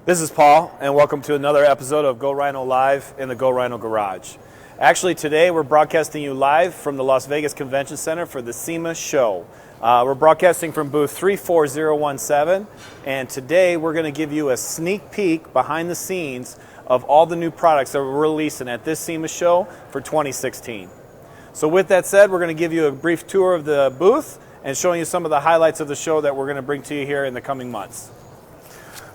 This is Paul, and welcome to another episode of Go Rhino Live in the Go Rhino Garage. Actually, today we're broadcasting you live from the Las Vegas Convention Center for the SEMA show. We're broadcasting from booth 34017, and today we're going to give you a sneak peek behind the scenes of all the new products that we're releasing at this SEMA show for 2016. So with that said, we're going to give you a brief tour of the booth and showing you some of the highlights of the show that we're going to bring to you here in the coming months.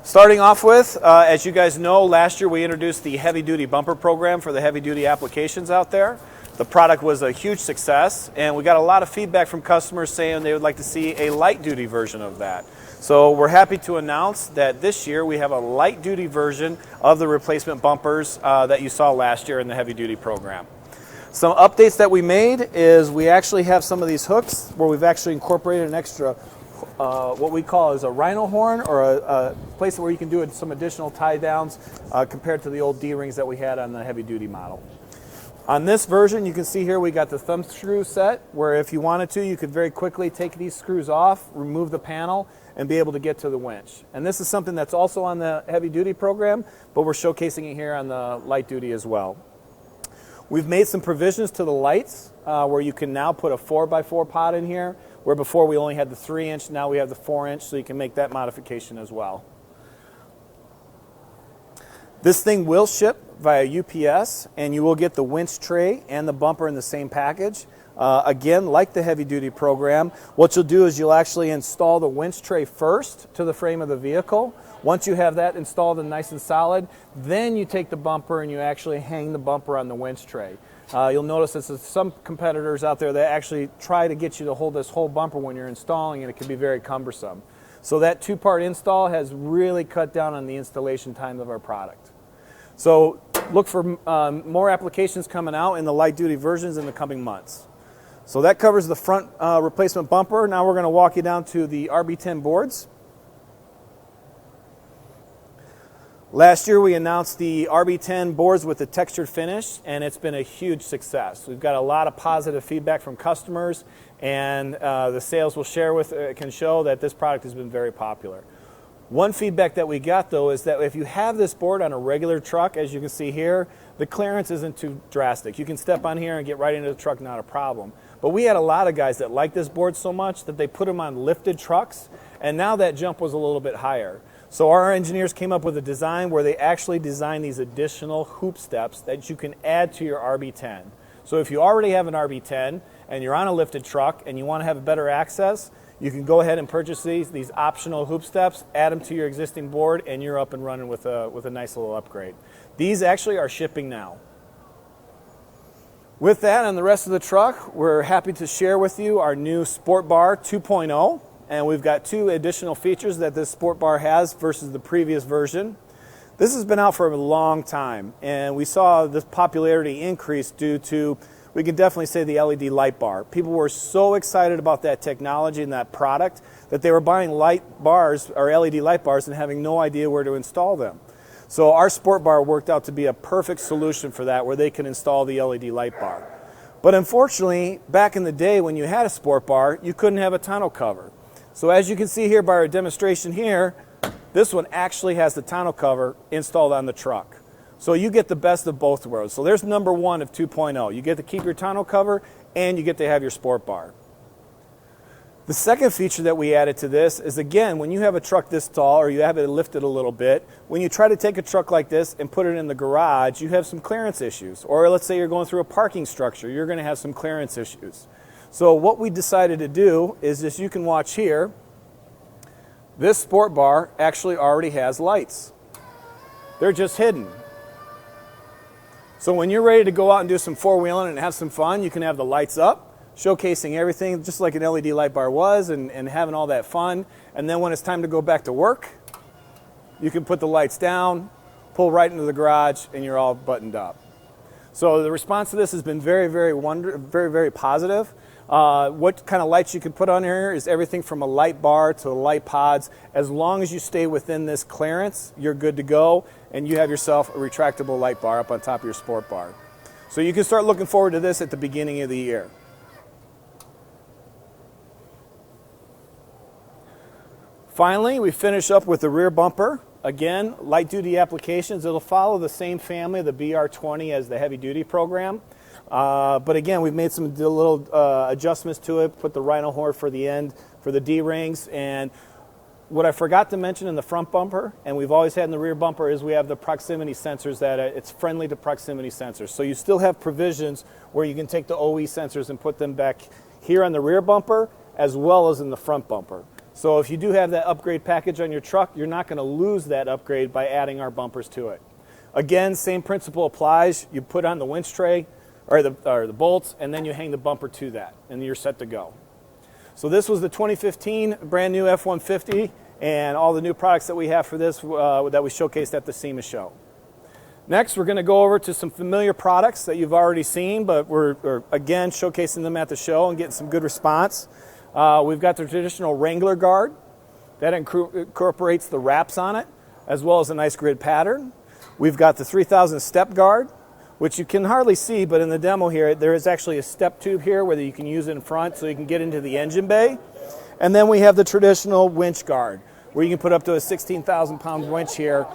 Starting off with, as you guys know, last year we introduced the heavy-duty bumper program for the heavy-duty applications out there. The product was a huge success, and we got a lot of feedback from customers saying they would like to see a light-duty version of that. So we're happy to announce that this year we have a light-duty version of the replacement bumpers that you saw last year in the heavy-duty program. Some updates that we made is we actually have some of these hooks where we've actually incorporated an extra what we call is a rhino horn, or a place where you can do some additional tie downs compared to the old D-rings that we had on the heavy duty model. On this version, you can see here we got the thumb screw set, where if you wanted to, you could very quickly take these screws off, remove the panel, and be able to get to the winch. And this is something that's also on the heavy duty program, but we're showcasing it here on the light duty as well. We've made some provisions to the lights where you can now put a 4x4 pod in here, where before we only had the 3-inch, now we have the 4-inch, so you can make that modification as well. This thing will ship via UPS, and you will get the winch tray and the bumper in the same package. Again, like the heavy-duty program, what you'll do is you'll actually install the winch tray first to the frame of the vehicle. Once you have that installed and nice and solid, then you take the bumper and you actually hang the bumper on the winch tray. You'll notice there's some competitors out there that actually try to get you to hold this whole bumper when you're installing, and it can be very cumbersome. So that two-part install has really cut down on the installation time of our product. So look for more applications coming out in the light-duty versions in the coming months. So that covers the front replacement bumper. Now we're going to walk you down to the RB10 boards. Last year we announced the RB10 boards with the textured finish, and it's been a huge success. We've got a lot of positive feedback from customers, and the sales can show that this product has been very popular. One feedback that we got, though, is that if you have this board on a regular truck, as you can see here, the clearance isn't too drastic. You can step on here and get right into the truck, not a problem. But we had a lot of guys that like this board so much that they put them on lifted trucks, and now that jump was a little bit higher. So our engineers came up with a design where they actually designed these additional hoop steps that you can add to your RB10. So if you already have an RB10 and you're on a lifted truck and you want to have better access, you can go ahead and purchase these optional hoop steps, add them to your existing board, and you're up and running with a nice little upgrade. These actually are shipping now. With that, on the rest of the truck, we're happy to share with you our new Sport Bar 2.0. And we've got two additional features that this Sport Bar has versus the previous version. This has been out for a long time, and we saw this popularity increase due to, we can definitely say, the LED light bar. People were so excited about that technology and that product that they were buying light bars or LED light bars and having no idea where to install them. So our Sport Bar worked out to be a perfect solution for that, where they can install the LED light bar. But unfortunately, back in the day when you had a Sport Bar, you couldn't have a tonneau cover. So as you can see here by our demonstration here, this one actually has the tonneau cover installed on the truck. So you get the best of both worlds. So there's number one of 2.0. You get to keep your tonneau cover, and you get to have your Sport Bar. The second feature that we added to this is, again, when you have a truck this tall or you have it lifted a little bit, when you try to take a truck like this and put it in the garage, you have some clearance issues. Or let's say you're going through a parking structure, you're going to have some clearance issues. So what we decided to do is, as you can watch here, this Sport Bar actually already has lights. They're just hidden. So when you're ready to go out and do some four-wheeling and have some fun, you can have the lights up, showcasing everything just like an LED light bar was, and having all that fun. And then when it's time to go back to work, you can put the lights down, pull right into the garage, and you're all buttoned up. So the response to this has been very, very positive. What kind of lights you can put on here is everything from a light bar to light pods. As long as you stay within this clearance, you're good to go, and you have yourself a retractable light bar up on top of your Sport Bar. So you can start looking forward to this at the beginning of the year. Finally, we finish up with the rear bumper. Again, light duty applications. It'll follow the same family, the BR20, as the heavy duty program. But again, we've made some little adjustments to it, put the Rhino horn for the end for the D-rings. And what I forgot to mention in the front bumper, and we've always had in the rear bumper, is we have the proximity sensors that it's friendly to proximity sensors. So you still have provisions where you can take the OE sensors and put them back here on the rear bumper as well as in the front bumper. So if you do have that upgrade package on your truck, you're not going to lose that upgrade by adding our bumpers to it. Again, same principle applies. You put on the winch tray or the bolts, and then you hang the bumper to that, and you're set to go. So this was the 2015 brand new F-150 and all the new products that we have for this that we showcased at the SEMA show. Next, we're going to go over to some familiar products that you've already seen, but we're again showcasing them at the show and getting some good response. We've got the traditional Wrangler guard that incorporates the wraps on it, as well as a nice grid pattern. We've got the 3000 step guard, which you can hardly see, but in the demo here, there is actually a step tube here where you can use it in front so you can get into the engine bay. And then we have the traditional winch guard, where you can put up to a 16,000 pound winch here,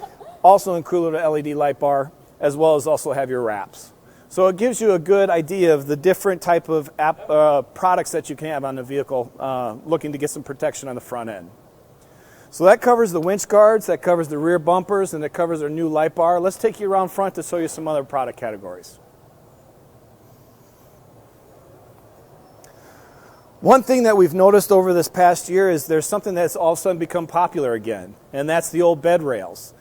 also include an LED light bar, as well as also have your wraps. So it gives you a good idea of the different type of products that you can have on the vehicle, looking to get some protection on the front end. So that covers the winch guards, that covers the rear bumpers, and that covers our new light bar. Let's take you around front to show you some other product categories. One thing that we've noticed over this past year is there's something that's all of a sudden become popular again, and that's the old bed rails.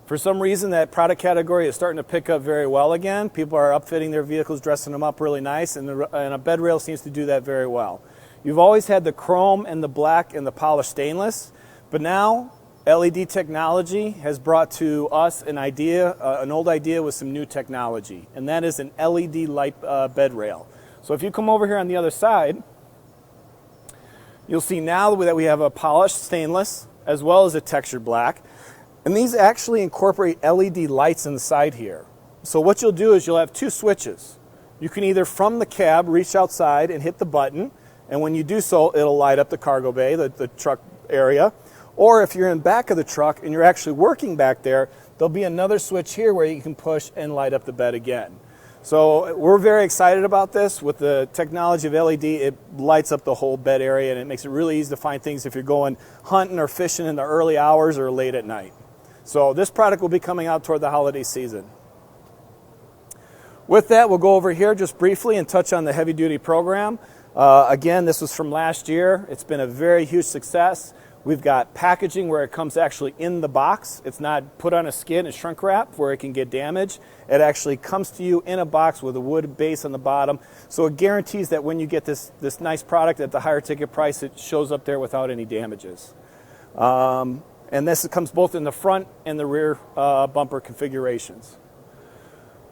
For some reason, that product category is starting to pick up very well again. People are upfitting their vehicles, dressing them up really nice, and a bed rail seems to do that very well. You've always had the chrome and the black and the polished stainless. But now, LED technology has brought to us an idea, an old idea with some new technology, and that is an LED light bed rail. So if you come over here on the other side, you'll see now that we have a polished stainless as well as a textured black, and these actually incorporate LED lights inside here. So what you'll do is you'll have two switches. You can either from the cab reach outside and hit the button, and when you do so, it'll light up the cargo bay, the truck area. Or if you're in back of the truck and you're actually working back there, there'll be another switch here where you can push and light up the bed again. So we're very excited about this. With the technology of LED, it lights up the whole bed area, and it makes it really easy to find things if you're going hunting or fishing in the early hours or late at night. So this product will be coming out toward the holiday season. With that, we'll go over here just briefly and touch on the heavy duty program. Again, this was from last year. It's been a very huge success. We've got packaging where it comes actually in the box. It's not put on a skid and shrink wrap where it can get damaged. It actually comes to you in a box with a wood base on the bottom. So it guarantees that when you get this nice product at the higher ticket price, it shows up there without any damages. And this comes both in the front and the rear bumper configurations.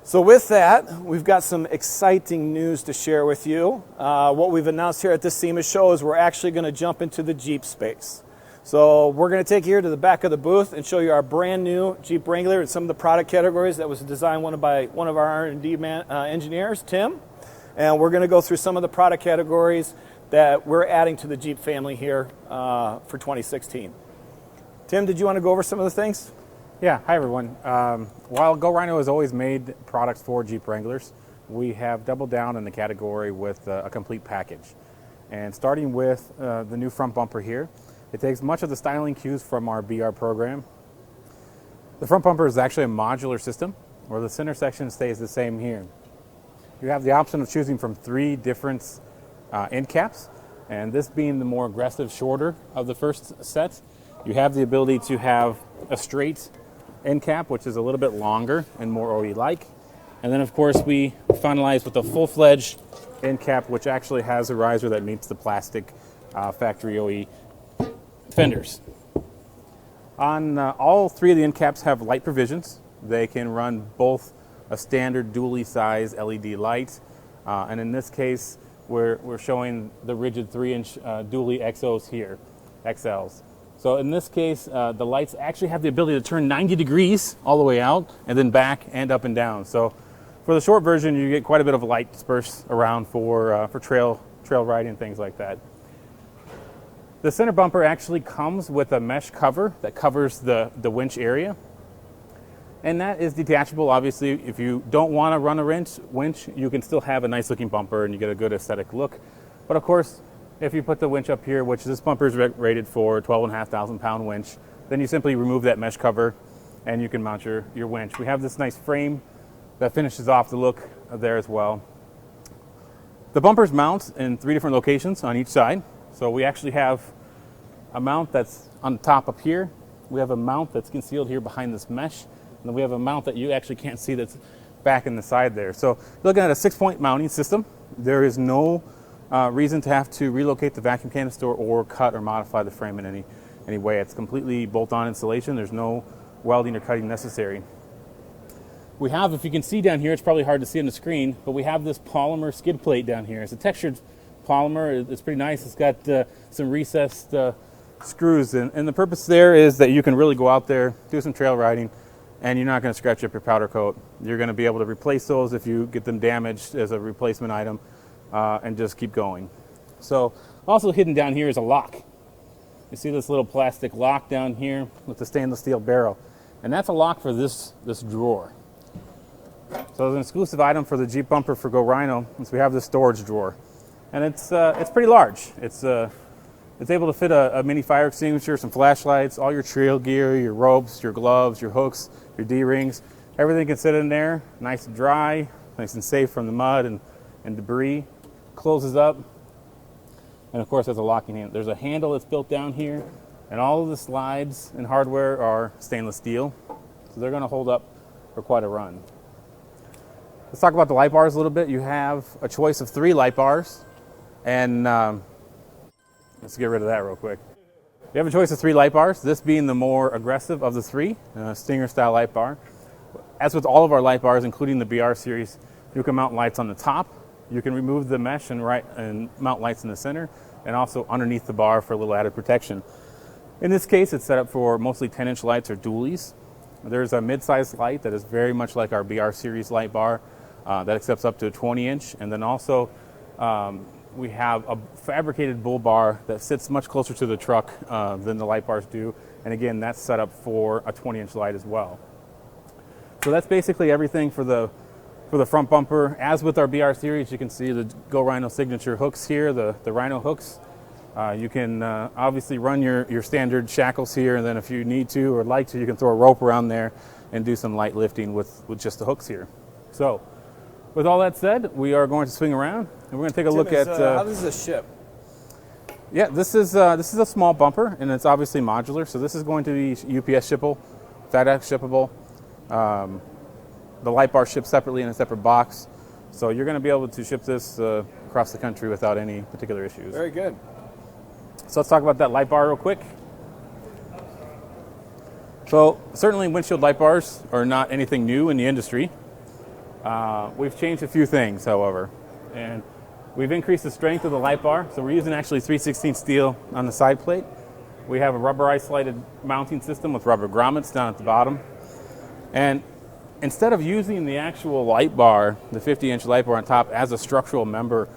So with that, we've got some exciting news to share with you. What we've announced here at this SEMA show is we're actually going to jump into the Jeep space. So we're going to take you here to the back of the booth and show you our brand new Jeep Wrangler and some of the product categories that was designed by one of our R&D engineers, Tim. And we're going to go through some of the product categories that we're adding to the Jeep family here for 2016. Tim, did you want to go over some of the things? Yeah, hi everyone. While Go Rhino has always made products for Jeep Wranglers, we have doubled down in the category with a complete package. And starting with the new front bumper here, it takes much of the styling cues from our BR program. The front bumper is actually a modular system where the center section stays the same here. You have the option of choosing from 3 different end caps, and this being the more aggressive, shorter of the first set, you have the ability to have a straight end cap, which is a little bit longer and more OE-like. And then, of course, we finalize with a full-fledged end cap, which actually has a riser that meets the plastic factory OE fenders. On all 3 of the end caps have light provisions. They can run both a standard dually size LED light, and in this case, we're showing the rigid 3-inch dually XOs here, XLs. So in this case, the lights actually have the ability to turn 90 degrees all the way out and then back and up and down. So for the short version, you get quite a bit of light dispersed around for trail riding and things like that. The center bumper actually comes with a mesh cover that covers the winch area. And that is detachable. Obviously, if you don't want to run a winch, you can still have a nice looking bumper and you get a good aesthetic look. But of course, if you put the winch up here, which this bumper is rated for a 12,500 pound winch, then you simply remove that mesh cover and you can mount your winch. We have this nice frame that finishes off the look there as well. The bumpers mount in 3 different locations on each side. So we actually have a mount that's on the top up here. We have a mount that's concealed here behind this mesh. And then we have a mount that you actually can't see that's back in the side there. So looking at a 6-point mounting system, there is no reason to have to relocate the vacuum canister or cut or modify the frame in any way. It's completely bolt-on installation. There's no welding or cutting necessary. We have, if you can see down here, it's probably hard to see on the screen, but we have this polymer skid plate down here. It's a textured polymer. It's pretty nice. It's got some recessed screws, and the purpose there is that you can really go out there, do some trail riding, and you're not going to scratch up your powder coat. You're going to be able to replace those if you get them damaged as a replacement item, and just keep going. So also hidden down here is a lock. You see this little plastic lock down here with the stainless steel barrel, and that's a lock for this drawer. So as an exclusive item for the Jeep bumper for Go Rhino, we have this storage drawer, and it's pretty large. It's able to fit a mini fire extinguisher, some flashlights, all your trail gear, your ropes, your gloves, your hooks, your D-rings. Everything can sit in there, nice and dry, nice and safe from the mud and debris. Closes up, and of course there's a locking handle. There's a handle that's built down here, and all of the slides and hardware are stainless steel, so they're going to hold up for quite a run. Let's talk about the light bars a little bit. You have a choice of 3 light bars, and let's get rid of that real quick. You have a choice of 3 light bars, this being the more aggressive of the 3, Stinger style light bar. As with all of our light bars, including the BR series, you can mount lights on the top, you can remove the mesh and mount lights in the center, and also underneath the bar for a little added protection. In this case, it's set up for mostly 10-inch lights or dualies. There's a mid-sized light that is very much like our BR series light bar that accepts up to a 20-inch, and then also we have a fabricated bull bar that sits much closer to the truck than the light bars do, and again, that's set up for a 20-inch light as well. So that's basically everything for the front bumper. As with our BR series, you can see the Go Rhino signature hooks here, the Rhino hooks. You can obviously run your standard shackles here, and then if you need to or like to, you can throw a rope around there and do some light lifting with just the hooks here. So with all that said, we are going to swing around and we're going to take a look at how does this ship? Yeah, this is a small bumper, and it's obviously modular, so this is going to be UPS shippable, FedEx shippable. The light bar ships separately in a separate box, so you're going to be able to ship this across the country without any particular issues. Very good. So let's talk about that light bar real quick. So certainly windshield light bars are not anything new in the industry. We've changed a few things, however, and we've increased the strength of the light bar. So we're using actually 3/16 steel on the side plate. We have a rubberized slided mounting system with rubber grommets down at the bottom. And instead of using the actual light bar, the 50-inch light bar on top, as a structural member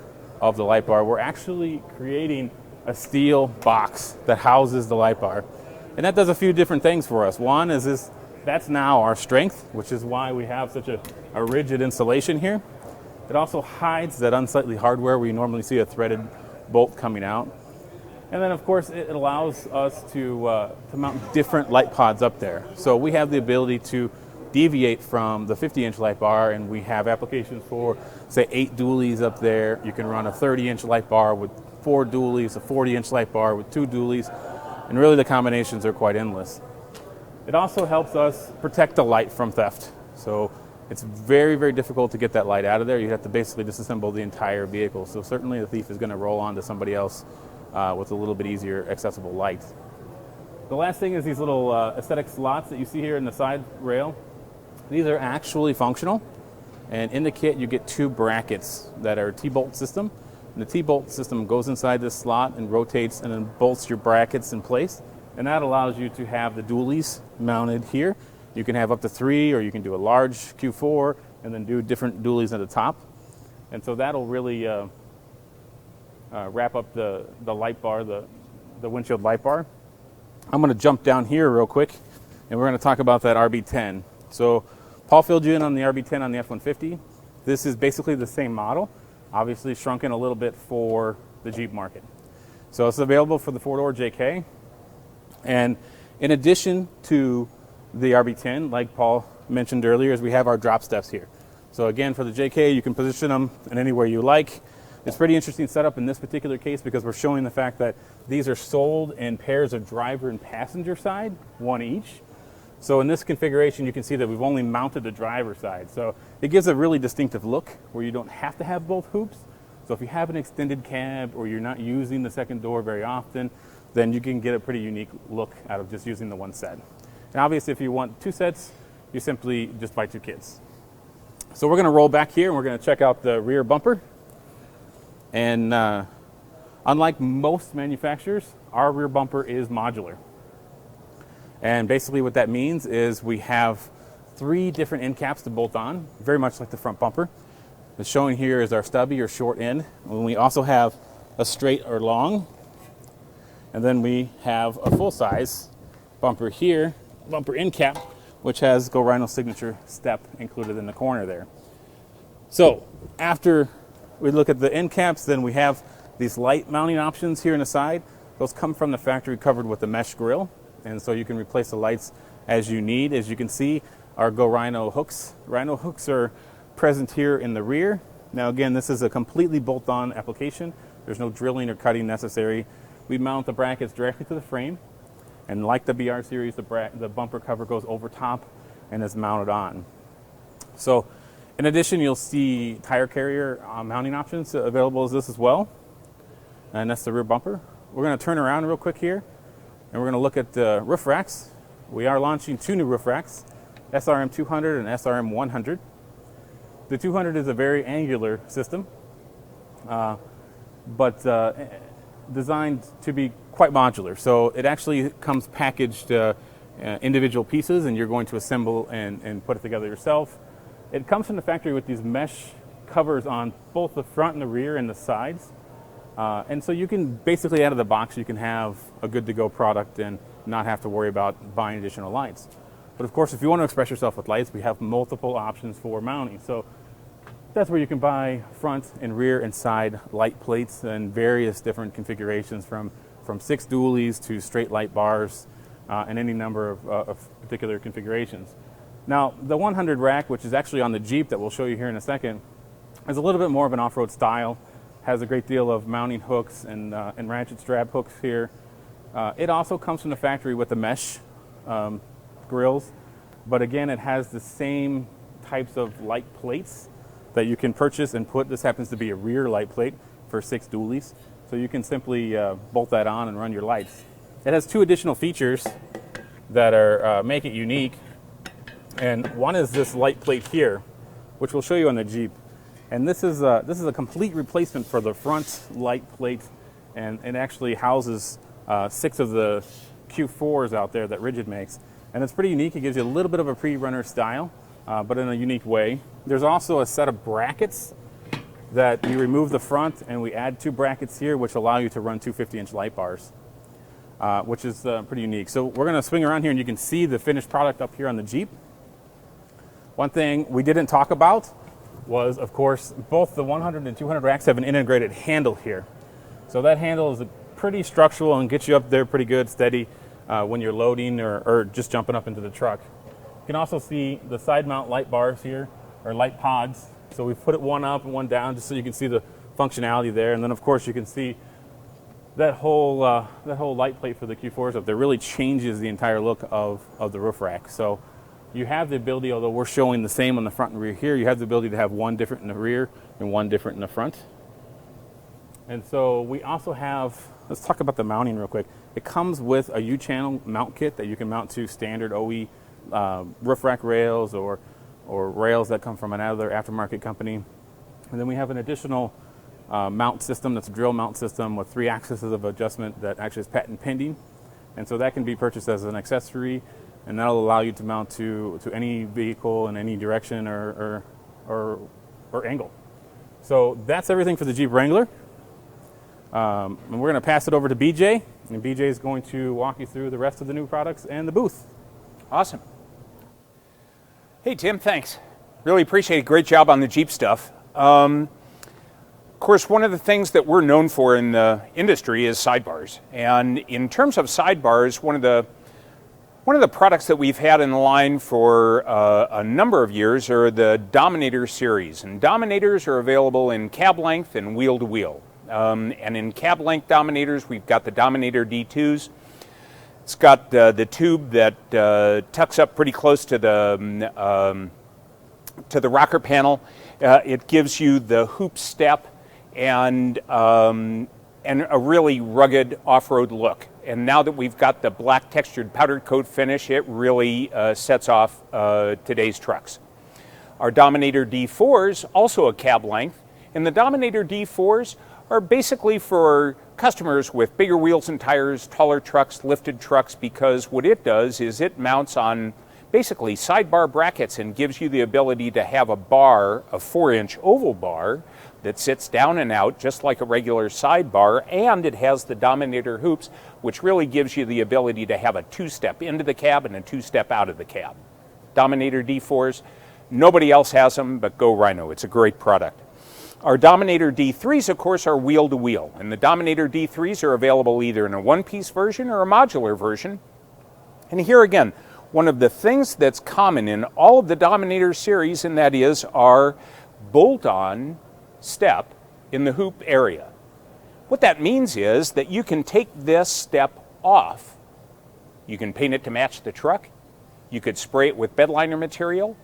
of the light bar, we're actually creating a steel box that houses the light bar. And that does a few different things for us. One is that's now our strength, which is why we have such a rigid installation here. It also hides that unsightly hardware where you normally see a threaded bolt coming out. And then, of course, it allows us to mount different light pods up there. So we have the ability to deviate from the 50-inch light bar, and we have applications for, say, 8 dualies up there. You can run a 30-inch light bar with 4 dualies, a 40-inch light bar with 2 dualies, and really the combinations are quite endless. It also helps us protect the light from theft. So it's very, very difficult to get that light out of there. You have to basically disassemble the entire vehicle. So certainly the thief is going to roll on to somebody else with a little bit easier accessible light. The last thing is these little aesthetic slots that you see here in the side rail. These are actually functional, and in the kit you get 2 brackets that are T-bolt system. And the T-bolt system goes inside this slot and rotates and then bolts your brackets in place, and that allows you to have the dualies mounted here. You can have up to 3, or you can do a large Q4 and then do different dualies at the top. And so that'll really wrap up the light bar, the the windshield light bar. I'm going to jump down here real quick, and we're going to talk about that RB10. So Paul filled you in on the RB10 on the F-150. This is basically the same model, obviously shrunken a little bit for the Jeep market. So it's available for the four-door JK. And in addition to the RB10, like Paul mentioned earlier, is we have our drop steps here. So again, for the JK, you can position them in anywhere you like. It's pretty interesting setup in this particular case because we're showing the fact that these are sold in pairs of driver and passenger side, one each. So in this configuration, you can see that we've only mounted the driver side. So it gives a really distinctive look where you don't have to have both hoops. So if you have an extended cab or you're not using the second door very often, then you can get a pretty unique look out of just using the one set. And obviously, if you want two sets, you simply just buy two kits. So we're going to roll back here and we're going to check out the rear bumper. And unlike most manufacturers, our rear bumper is modular. And basically what that means is we have 3 different end caps to bolt on, very much like the front bumper. The showing here is our stubby or short end. And we also have a straight or long. And then we have a full-size bumper here, bumper end cap, which has Go Rhino signature step included in the corner there. So after we look at the end caps, then we have these light mounting options here in the side. Those come from the factory covered with a mesh grille, and so you can replace the lights as you need. As you can see, our Go Rhino hooks. Rhino hooks are present here in the rear. Now again, this is a completely bolt-on application. There's no drilling or cutting necessary. We mount the brackets directly to the frame, and like the BR series, the bumper cover goes over top and is mounted on. So in addition, you'll see tire carrier mounting options available as this as well. And that's the rear bumper. We're going to turn around real quick here, and we're going to look at the roof racks. We are launching 2 new roof racks, SRM 200 and SRM 100. The 200 is a very angular system, but designed to be quite modular. So it actually comes packaged individual pieces, and you're going to assemble and put it together yourself. It comes from the factory with these mesh covers on both the front and the rear and the sides. And so you can basically, out of the box, you can have a good-to-go product and not have to worry about buying additional lights. But of course, if you want to express yourself with lights, we have multiple options for mounting. So that's where you can buy front and rear and side light plates and various different configurations from 6 dualies to straight light bars and any number of particular configurations. Now, the 100 rack, which is actually on the Jeep that we'll show you here in a second, is a little bit more of an off-road style, has a great deal of mounting hooks and ratchet strap hooks here. It also comes from the factory with the mesh grills, but again, it has the same types of light plates that you can purchase and put. This happens to be a rear light plate for 6 dualies, so you can simply bolt that on and run your lights. It has 2 additional features that are make it unique. And one is this light plate here, which we'll show you on the Jeep. And this is a complete replacement for the front light plate, and it actually houses 6 of the Q4s out there that Rigid makes. And it's pretty unique. It gives you a little bit of a pre-runner style, but in a unique way. There's also a set of brackets that you remove the front, and we add 2 brackets here, which allow you to run 2 50-inch light bars, which is pretty unique. So we're going to swing around here, and you can see the finished product up here on the Jeep. One thing we didn't talk about was, of course, both the 100 and 200 racks have an integrated handle here. So that handle is pretty structural and gets you up there pretty good, steady when you're loading or just jumping up into the truck. You can also see the side mount light bars here, or light pods. So we've put it one up and one down just so you can see the functionality there. And then, of course, you can see that whole light plate for the Q4s up there really changes the entire look of the roof rack. So you have the ability, although we're showing the same on the front and rear here, you have the ability to have one different in the rear and one different in the front. And so we also have, let's talk about the mounting real quick. It comes with a U-channel mount kit that you can mount to standard OE roof rack rails or rails that come from another aftermarket company. And then we have an additional mount system that's a drill mount system with 3 axes of adjustment that actually is patent pending. And so that can be purchased as an accessory, and that'll allow you to mount to any vehicle in any direction or angle. So that's everything for the Jeep Wrangler. And we're going to pass it over to BJ And BJ is going to walk you through the rest of the new products and the booth. Awesome. Hey, Tim, thanks. Really appreciate it. Great job on the Jeep stuff. Of course, one of the things that we're known for in the industry is sidebars. And in terms of sidebars, one of the products that we've had in the line for a number of years are the Dominator series. And Dominators are available in cab length and wheel to wheel. And in cab length Dominators, we've got the Dominator D2s. It's got the tube that tucks up pretty close to the rocker panel. It gives you the hoop step and a really rugged off-road look. And now that we've got the black textured powder coat finish, it really sets off today's trucks. Our Dominator D4s, also a cab length, and the Dominator D4s are basically for customers with bigger wheels and tires, taller trucks, lifted trucks, because what it does is it mounts on basically sidebar brackets and gives you the ability to have a bar, a 4-inch oval bar, that sits down and out just like a regular sidebar, and it has the Dominator hoops, which really gives you the ability to have a 2-step into the cab and a 2-step out of the cab. Dominator D4s, nobody else has them but Go Rhino. It's a great product. Our Dominator D3s, of course, are wheel to wheel, and the Dominator D3s are available either in a one-piece version or a modular version. And here again, one of the things that's common in all of the Dominator series, and that is our bolt-on step in the hoop area. What that means is that you can take this step off. You can paint it to match the truck, you could spray it with bed liner material,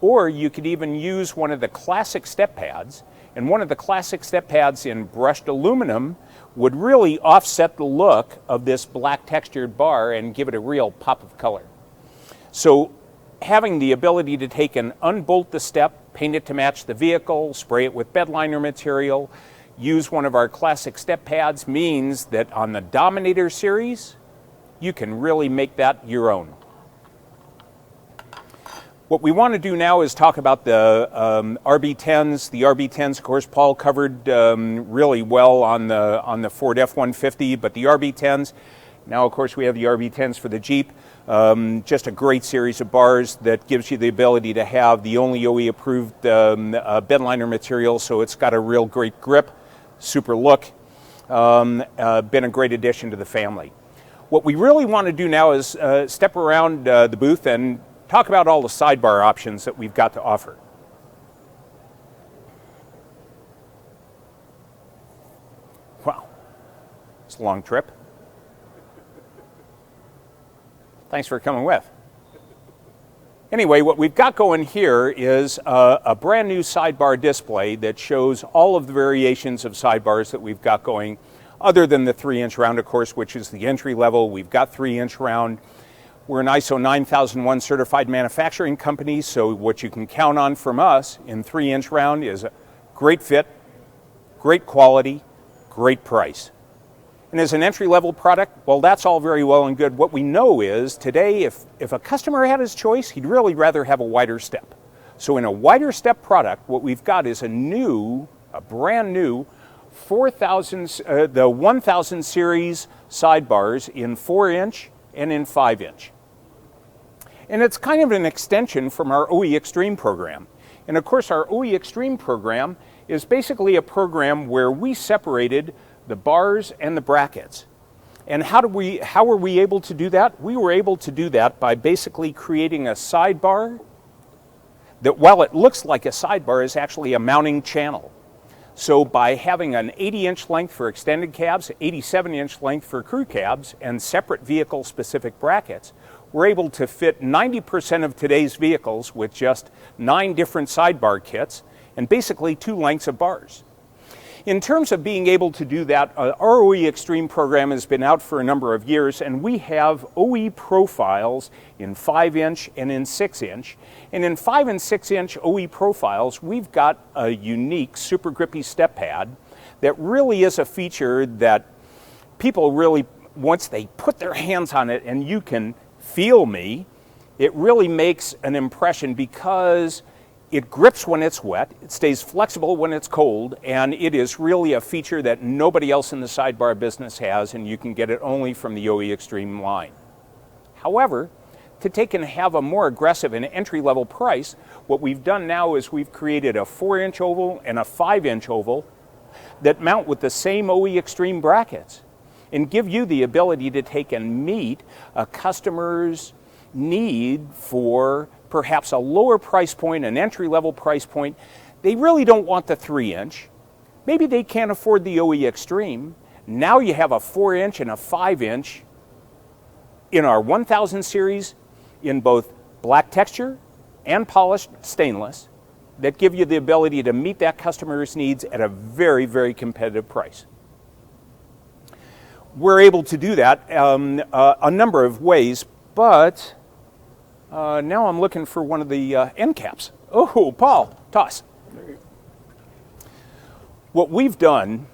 or you could even use one of the classic step pads. And one of the classic step pads in brushed aluminum would really offset the look of this black textured bar and give it a real pop of color. So having the ability to take and unbolt the step, paint it to match the vehicle, spray it with bed liner material, use one of our classic step pads means that on the Dominator series, you can really make that your own. What we want to do now is talk about the RB10s. The RB10s, of course, Paul covered really well on the Ford F-150, but the RB10s, now of course we have the RB10s for the Jeep. Just a great series of bars that gives you the ability to have the only OE approved bed liner material, so it's got a real great grip, super look, been a great addition to the family. What we really want to do now is step around the booth and talk about all the sidebar options that we've got to offer. Wow, it's a long trip. Thanks for coming with. Anyway, what we've got going here is a brand new sidebar display that shows all of the variations of sidebars that we've got going, other than the 3-inch round, of course, which is the entry level. We've got 3-inch round. We're an ISO 9001 certified manufacturing company, so what you can count on from us in 3-inch round is a great fit, great quality, great price. And as an entry-level product, well, that's all very well and good. What we know is today, if a customer had his choice, he'd really rather have a wider step. So in a wider step product, what we've got is a brand new 1000 series sidebars in 4-inch and in 5-inch. And it's kind of an extension from our OE Extreme program. And of course, our OE Extreme program is basically a program where we separated the bars and the brackets. And how were we able to do that? We were able to do that by basically creating a sidebar that, while it looks like a sidebar, is actually a mounting channel. So by having an 80-inch length for extended cabs, 87-inch length for crew cabs, and separate vehicle-specific brackets, we're able to fit 90% of today's vehicles with just 9 different sidebar kits and basically 2 lengths of bars. In terms of being able to do that, our OE Extreme program has been out for a number of years, and we have OE profiles in 5-inch and in 6-inch. And in 5 and 6-inch OE profiles, we've got a unique super grippy step pad that really is a feature that people really, once they put their hands on it and you can feel me, it really makes an impression because It grips when it's wet, it stays flexible when it's cold, and it is really a feature that nobody else in the sidebar business has, and you can get it only from the OE Extreme line. However, to take and have a more aggressive and entry-level price, what we've done now is we've created a 4-inch oval and a 5-inch oval that mount with the same OE Extreme brackets and give you the ability to take and meet a customer's need for perhaps a lower price point, an entry-level price point. They really don't want the 3-inch. Maybe they can't afford the OE Extreme. Now you have a 4-inch and a 5-inch in our 1000 series in both black texture and polished stainless that give you the ability to meet that customer's needs at a very, very competitive price. We're able to do that a number of ways, but now I'm looking for one of the end caps. Oh, Paul, toss. What we've done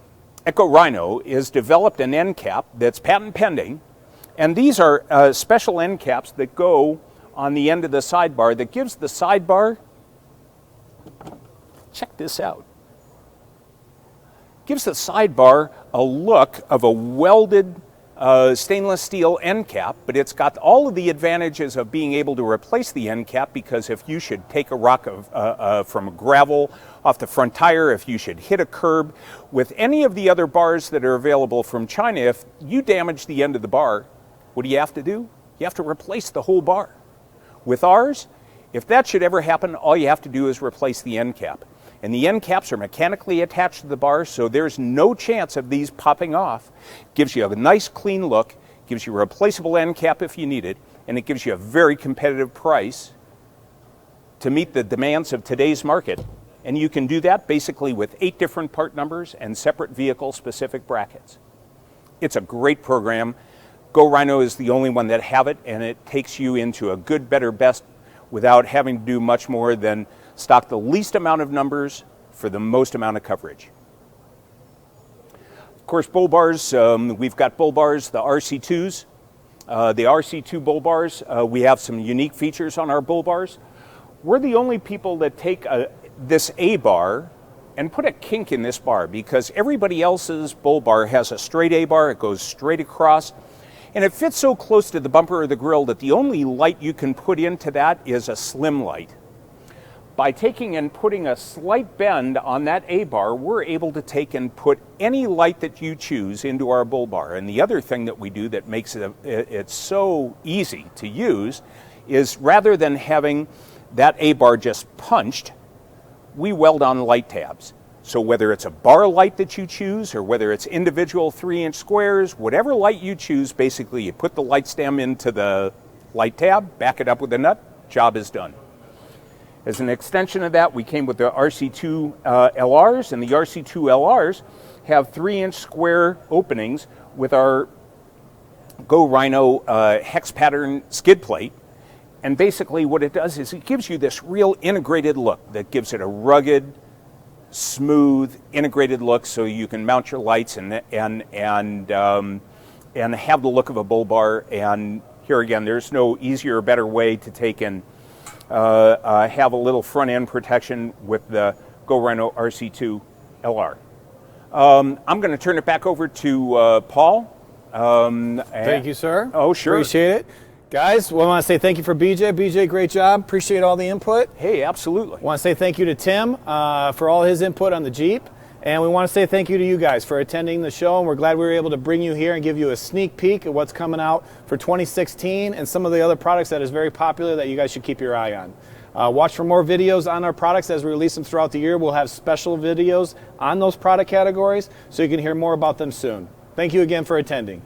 at Go Rhino is developed an end cap that's patent pending, and these are special end caps that go on the end of the sidebar that gives the sidebar, check this out, gives the sidebar a look of a welded stainless steel end cap, but it's got all of the advantages of being able to replace the end cap, because if you should take a rock from gravel off the front tire, if you should hit a curb with any of the other bars that are available from China, if you damage the end of the bar, what do you have to do? You have to replace the whole bar. With ours, if that should ever happen, all you have to do is replace the end cap. And the end caps are mechanically attached to the bar, so there's no chance of these popping off. Gives you a nice clean look, gives you a replaceable end cap if you need it, and it gives you a very competitive price to meet the demands of today's market. And you can do that basically with 8 different part numbers and separate vehicle-specific brackets. It's a great program. Go Rhino is the only one that have it, and it takes you into a good, better, best without having to do much more than stock the least amount of numbers for the most amount of coverage. Of course, bull bars, we've got bull bars, the RC2s. The RC2 bull bars, we have some unique features on our bull bars. We're the only people that take this A bar and put a kink in this bar, because everybody else's bull bar has a straight A bar, it goes straight across, and it fits so close to the bumper or the grill that the only light you can put into that is a slim light. By taking and putting a slight bend on that A bar, we're able to take and put any light that you choose into our bull bar. And the other thing that we do that makes it so easy to use is, rather than having that A bar just punched, we weld on light tabs. So whether it's a bar light that you choose, or whether it's individual 3-inch squares, whatever light you choose, basically you put the light stem into the light tab, back it up with a nut, job is done. As an extension of that, we came with the RC2 LRs, and the RC2 LRs have 3-inch square openings with our Go Rhino hex pattern skid plate. And basically what it does is it gives you this real integrated look that gives it a rugged, smooth, integrated look, so you can mount your lights and have the look of a bull bar. And here again, there's no easier or better way to take and have a little front end protection with the Go Rhino RC2 LR. I'm going to turn it back over to Paul. Thank you, sir. Oh, sure. Appreciate it. Guys, we want to say thank you for BJ. BJ, great job. Appreciate all the input. Hey, absolutely. Want to say thank you to Tim for all his input on the Jeep. And we want to say thank you to you guys for attending the show, and we're glad we were able to bring you here and give you a sneak peek at what's coming out for 2016 and some of the other products that is very popular that you guys should keep your eye on. Watch for more videos on our products as we release them throughout the year. We'll have special videos on those product categories, so you can hear more about them soon. Thank you again for attending.